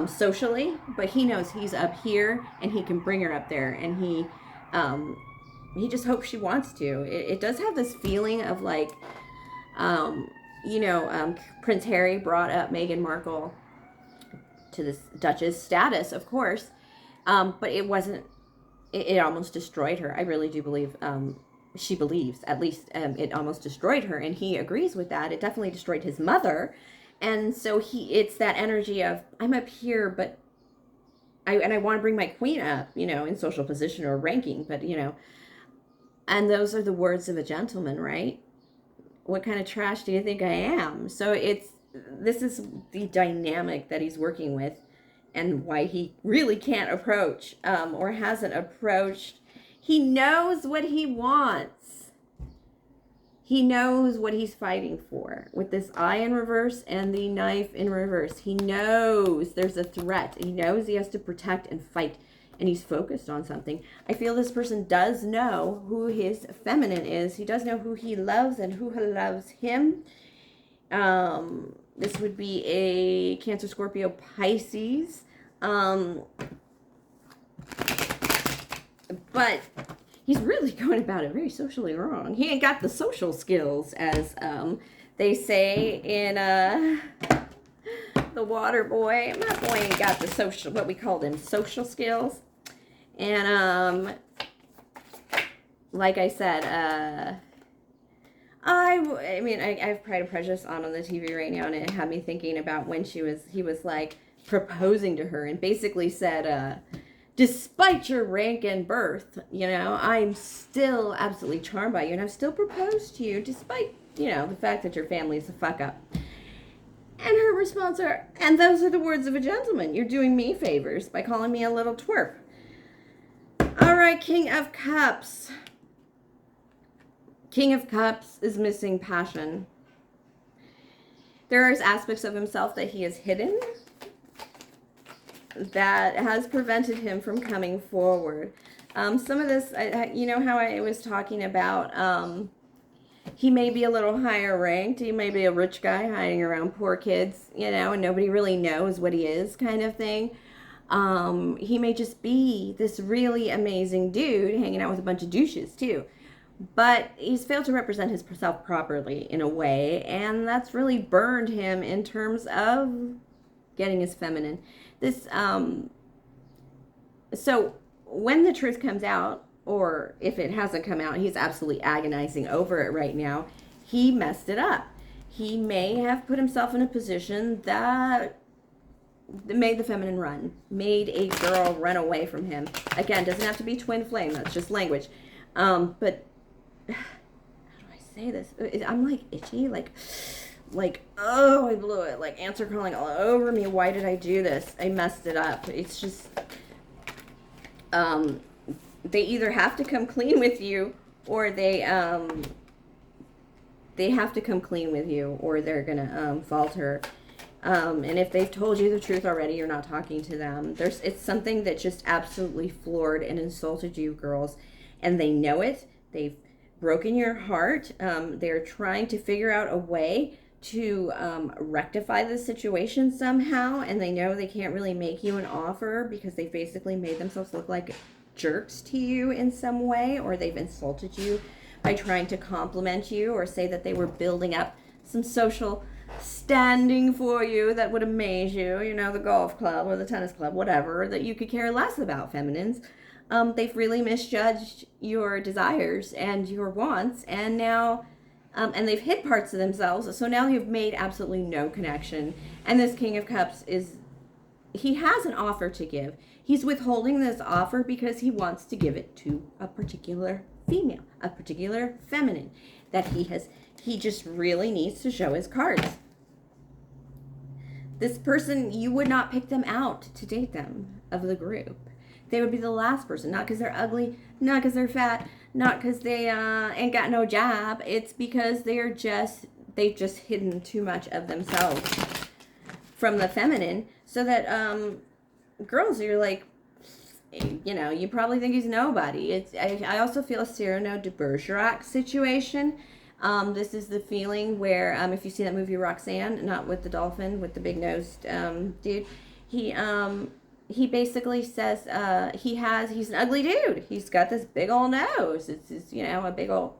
socially, but he knows he's up here and he can bring her up there, and he just hopes she wants to. It does have this feeling of like Prince Harry brought up Meghan Markle to this Duchess status, of course, but it wasn't. It almost destroyed her. I really do believe. She believes, at least, it almost destroyed her, and he agrees with that. It definitely destroyed his mother, and so it's that energy of, I'm up here, but I want to bring my queen up, in social position or ranking, but and those are the words of a gentleman, right? What kind of trash do you think I am? So this is the dynamic that he's working with, and why he really can't approach, or hasn't approached. He knows what he wants. He knows what he's fighting for. With this eye in reverse and the knife in reverse, he knows there's a threat. He knows he has to protect and fight, and he's focused on something. I feel this person does know who his feminine is. He does know who he loves and who loves him. This would be a Cancer, Scorpio, Pisces. But he's really going about it very socially wrong. He ain't got the social skills, as they say in The Water Boy. My boy ain't got the social, what we call them, social skills. And like I said, I mean, I have Pride and Prejudice on the TV right now, and it had me thinking about when he was like proposing to her and basically said, despite your rank and birth, I'm still absolutely charmed by you, and I've still proposed to you, despite, the fact that your family's a fuck up. And her response are, and those are the words of a gentleman. You're doing me favors by calling me a little twerp. All right, King of Cups. King of Cups is missing passion. There are aspects of himself that he has hidden that has prevented him from coming forward. Some of this, how I was talking about, he may be a little higher ranked. He may be a rich guy hiding around poor kids, and nobody really knows what he is, kind of thing. He may just be this really amazing dude hanging out with a bunch of douches too. But he's failed to represent himself properly in a way, and that's really burned him in terms of getting his feminine. So when the truth comes out, or if it hasn't come out, he's absolutely agonizing over it right now. He messed it up. He may have put himself in a position that made the feminine run, made a girl run away from him. Again, doesn't have to be twin flame. That's just language. But how do I say this? I'm like itchy, like, oh, I blew it. Like ants are crawling all over me. Why did I do this? I messed it up. It's just, they either have to come clean with you, or they have to come clean with you, or they're gonna falter. And if they've told you the truth already, you're not talking to them. It's something that just absolutely floored and insulted you, girls, and they know it. They've broken your heart. They're trying to figure out a way to rectify the situation somehow, and they know they can't really make you an offer because they basically made themselves look like jerks to you in some way, or they've insulted you by trying to compliment you or say that they were building up some social standing for you that would amaze you, you know, the golf club or the tennis club, whatever, that you could care less about, feminines. They've really misjudged your desires and your wants, and now, and they've hid parts of themselves, so now you've made absolutely no connection. And this King of Cups he has an offer to give. He's withholding this offer because he wants to give it to a particular female, a particular feminine that he just really needs to show his cards. This person, you would not pick them out to date them of the group. They would be the last person, not because they're ugly, not because they're fat, not because they ain't got no job. It's because they've just hidden too much of themselves from the feminine, so that girls, you're like, you know, you probably think he's nobody. I also feel a Cyrano de Bergerac situation. This is the feeling where, if you see that movie Roxanne, not with the dolphin, with the big-nosed dude, he basically says he's an ugly dude. He's got this big old nose. It's you know, a big old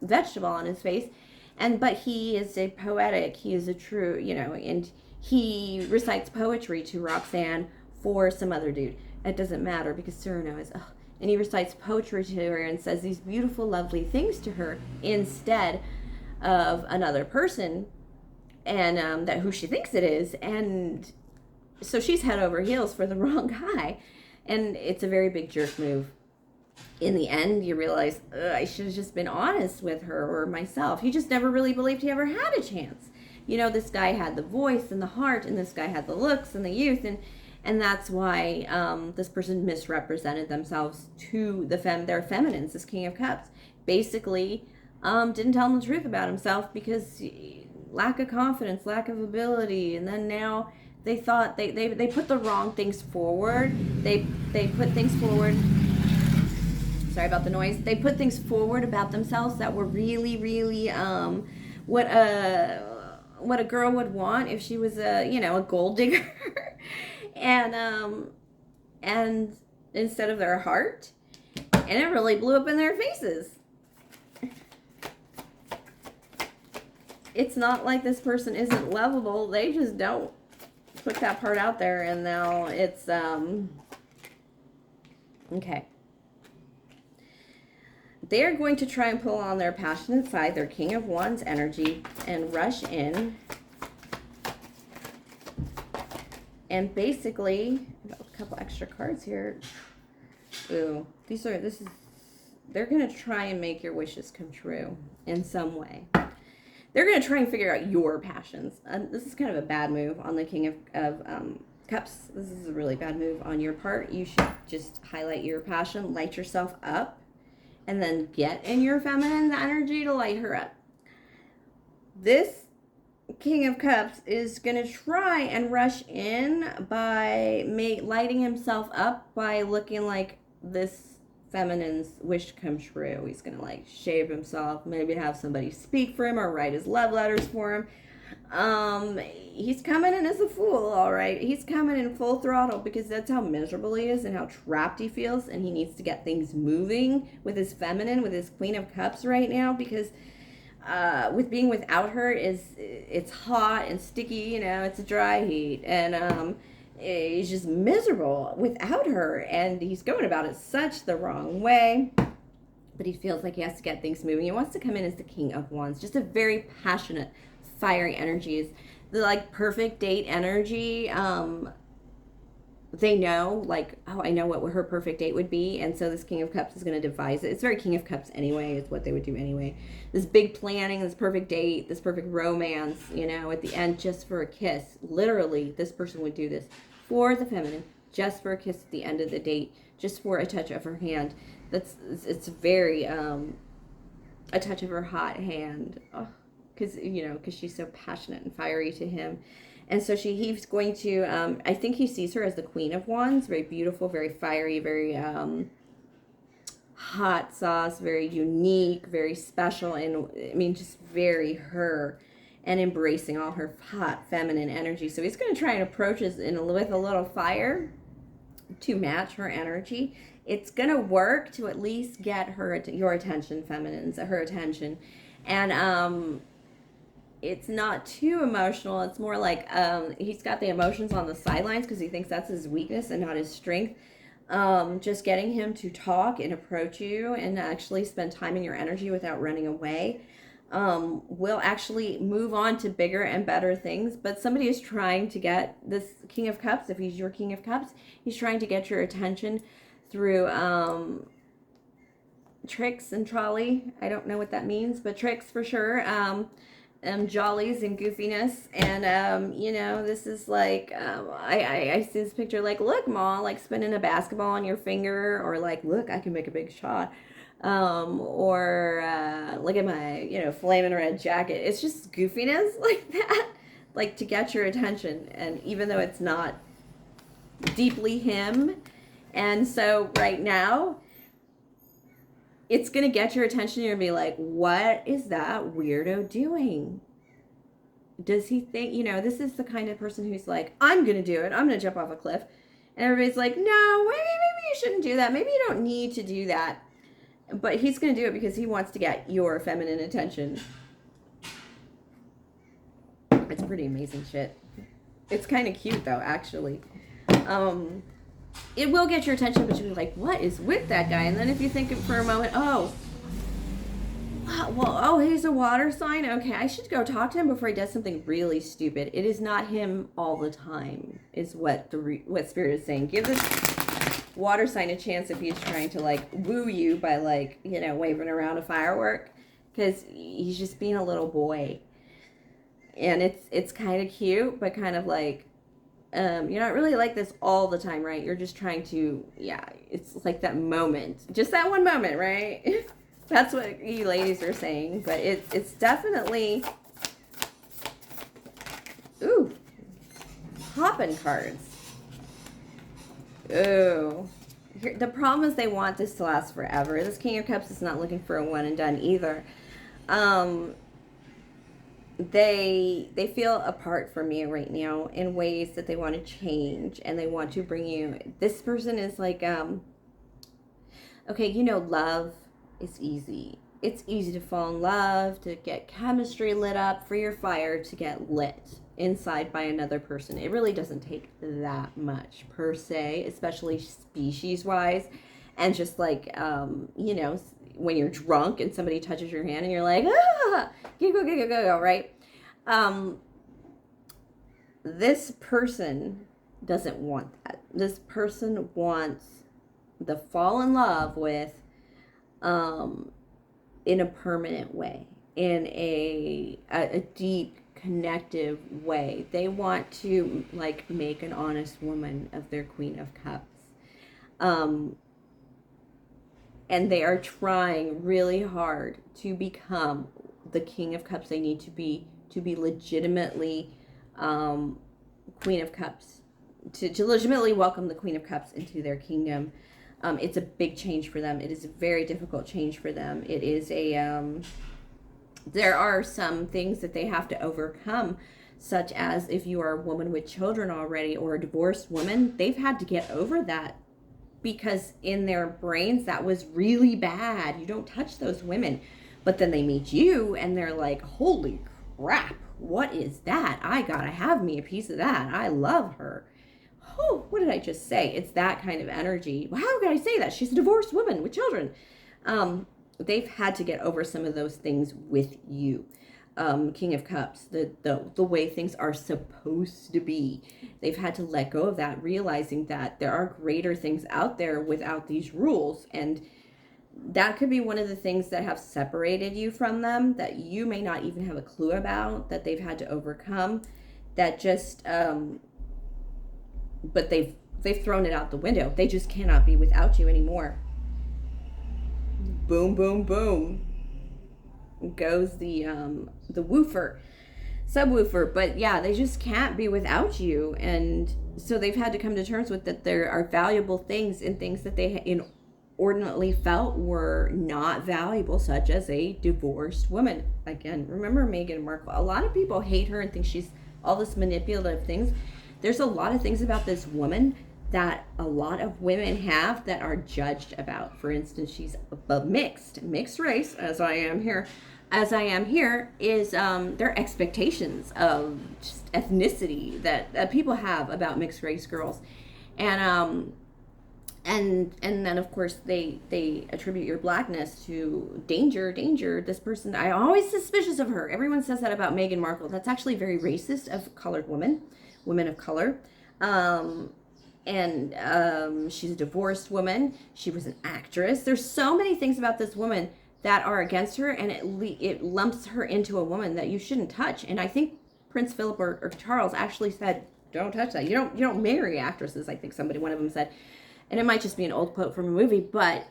vegetable on his face, but he is a poetic. He is a true, you know, and he recites poetry to Roxanne for some other dude. It doesn't matter because Cyrano is. And he recites poetry to her and says these beautiful, lovely things to her instead of another person, and that who she thinks it is. And so she's head over heels for the wrong guy, and it's a very big jerk move. In the end, you realize, I should have just been honest with her or myself. He just never really believed he ever had a chance. You know, this guy had the voice and the heart, and this guy had the looks and the youth, and that's why this person misrepresented themselves to their feminines, this King of Cups. Basically, didn't tell them the truth about himself because lack of confidence, lack of ability, and then now they thought they put the wrong things forward. They put things forward. Sorry about the noise. They put things forward about themselves that were really, really what a girl would want if she was a gold digger. And instead of their heart, and it really blew up in their faces. It's not like this person isn't lovable. They just don't put that part out there, and now it's okay. They're going to try and pull on their passionate side, their King of Wands energy, and rush in. And basically, a couple extra cards here. Ooh, they're going to try and make your wishes come true in some way. They're going to try and figure out your passions. This is kind of a bad move on the King of Cups. This is a really bad move on your part. You should just highlight your passion, light yourself up, and then get in your feminine energy to light her up. This King of Cups is going to try and rush in by lighting himself up by looking like this feminine's wish come true. He's going to like shave himself, maybe have somebody speak for him or write his love letters for him. He's coming in as a fool, all right. He's coming in full throttle because that's how miserable he is and how trapped he feels, and he needs to get things moving with his feminine, with his Queen of Cups right now, because with being without her it's hot and sticky, you know, it's a dry heat, and he's just miserable without her, and he's going about it such the wrong way, but he feels like he has to get things moving. He wants to come in as the King of Wands, just a very passionate, fiery energy, is the like perfect date energy. They know, like, oh, I know what her perfect date would be, and so this King of Cups is going to devise it. It's very King of Cups anyway. It's what they would do anyway. This big planning, this perfect date, this perfect romance, you know, at the end, just for a kiss. Literally, this person would do this for the feminine, just for a kiss at the end of the date, just for a touch of her hand. It's very a touch of her hot hand, because because she's so passionate and fiery to him. And so he's going to, I think he sees her as the Queen of Wands, very beautiful, very fiery, very hot sauce, very unique, very special, and I mean, just very her, and embracing all her hot feminine energy. So he's going to try and approach us with a little fire to match her energy. It's going to work to at least get your attention, feminines, her attention. And it's not too emotional. It's more like he's got the emotions on the sidelines because he thinks that's his weakness and not his strength. Just getting him to talk and approach you and actually spend time in your energy without running away will actually move on to bigger and better things. But somebody is trying to get this King of Cups, if he's your King of Cups, he's trying to get your attention through tricks and trolley. I don't know what that means, but tricks for sure. Jollies and goofiness, and this is like I see this picture like, look, Ma, like spinning a basketball on your finger, or like, look, I can make a big shot, or look at my flaming red jacket. It's just goofiness like that, like to get your attention, and even though it's not deeply him. And so right now it's going to get your attention. You're going to be like, what is that weirdo doing? Does he think, this is the kind of person who's like, I'm going to do it. I'm going to jump off a cliff. And everybody's like, no, maybe you shouldn't do that. Maybe you don't need to do that. But he's going to do it because he wants to get your feminine attention. It's pretty amazing shit. It's kind of cute, though, actually. It will get your attention, but you'll be like, what is with that guy? And then if you think for a moment, he's a water sign. Okay, I should go talk to him before he does something really stupid. It is not him all the time, is what what Spirit is saying. Give this water sign a chance if he's trying to like woo you by like, waving around a firework, because he's just being a little boy. And it's kind of cute, but kind of like, you're not really like this all the time, right? You're just trying to, it's like that moment, just that one moment, right? That's what you ladies are saying. But it's definitely, ooh, popping cards. Ooh, the problem is they want this to last forever. This King of Cups is not looking for a one and done either. They feel apart from you right now in ways that they want to change, and they want to bring you. This person is like, okay, love is easy. It's easy to fall in love, to get chemistry lit up, for your fire to get lit inside by another person. It really doesn't take that much per se, especially species-wise, and just like, when you're drunk and somebody touches your hand and you're like, go, right? This person doesn't want that. This person wants the fall in love with, in a permanent way, in a deep, connective way. They want to like make an honest woman of their Queen of Cups. And they are trying really hard to become the King of Cups they need to be legitimately Queen of Cups, to legitimately welcome the Queen of Cups into their kingdom. It's a big change for them. It is a very difficult change for them. It is there are some things that they have to overcome, such as if you are a woman with children already or a divorced woman, they've had to get over that. Because in their brains, that was really bad. You don't touch those women. But then they meet you and they're like, holy crap, what is that? I gotta have me a piece of that. I love her. Oh, what did I just say? It's that kind of energy. Well, how can I say that? She's a divorced woman with children. They've had to get over some of those things with you. King of Cups, the way things are supposed to be. They've had to let go of that, realizing that there are greater things out there without these rules. And that could be one of the things that have separated you from them, that you may not even have a clue about, that they've had to overcome, that just, but they've thrown it out the window. They just cannot be without you anymore. boom, boom, boom goes the woofer, subwoofer. But yeah, they just can't be without you, and so they've had to come to terms with that there are valuable things and things that they inordinately felt were not valuable, such as a divorced woman. Again, remember Meghan Markle. A lot of people hate her and think she's all this manipulative things. There's a lot of things about this woman that a lot of women have that are judged about. For instance, she's a mixed race, as I am here. Is their expectations of just ethnicity that people have about mixed race girls, and then of course they attribute your blackness to danger. This person, I'm always suspicious of her. Everyone says that about Meghan Markle. That's actually very racist of colored women of color. She's a divorced woman. She was an actress. There's so many things about this woman that are against her, and it lumps her into a woman that you shouldn't touch. And I think Prince Philip or Charles actually said, "Don't touch that. You don't marry actresses." I think one of them said, and it might just be an old quote from a movie, but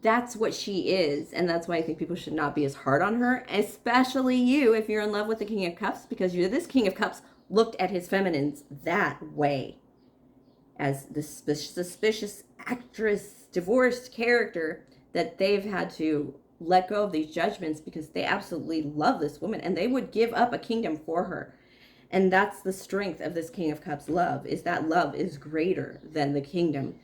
that's what she is, and that's why I think people should not be as hard on her, especially you if you're in love with the King of Cups, because this King of Cups looked at his feminines that way, as the suspicious actress, divorced character that they've had to let go of these judgments because they absolutely love this woman and they would give up a kingdom for her. And that's the strength of this King of Cups love, is that love is greater than the kingdom.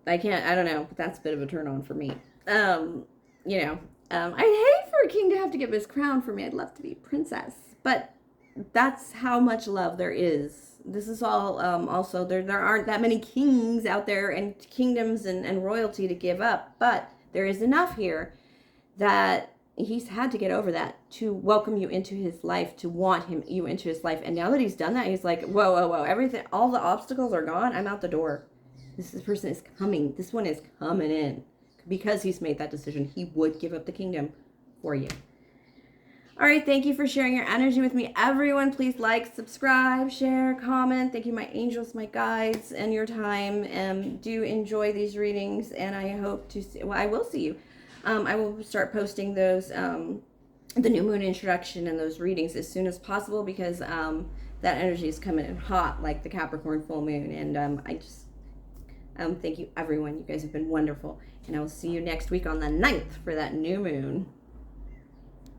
I don't know, but that's a bit of a turn on for me. I'd hate for a king to have to give his crown for me. I'd love to be a princess, but that's how much love there is. This is all also there aren't that many kings out there and kingdoms and royalty to give up, but there is enough here that he's had to get over that to welcome you into his life, to want you into his life. And now that he's done that, he's like, whoa, everything, all the obstacles are gone. I'm out the door. This person is coming. This one is coming in. Because he's made that decision, he would give up the kingdom for you. All right, thank you for sharing your energy with me. Everyone, please like, subscribe, share, comment. Thank you, my angels, my guides, and your time. Do enjoy these readings, and I hope to see, I will see you. I will start posting those, the new moon introduction and those readings as soon as possible, because that energy is coming in hot like the Capricorn full moon. And I just thank you, everyone. You guys have been wonderful. And I will see you next week on the 9th for that new moon.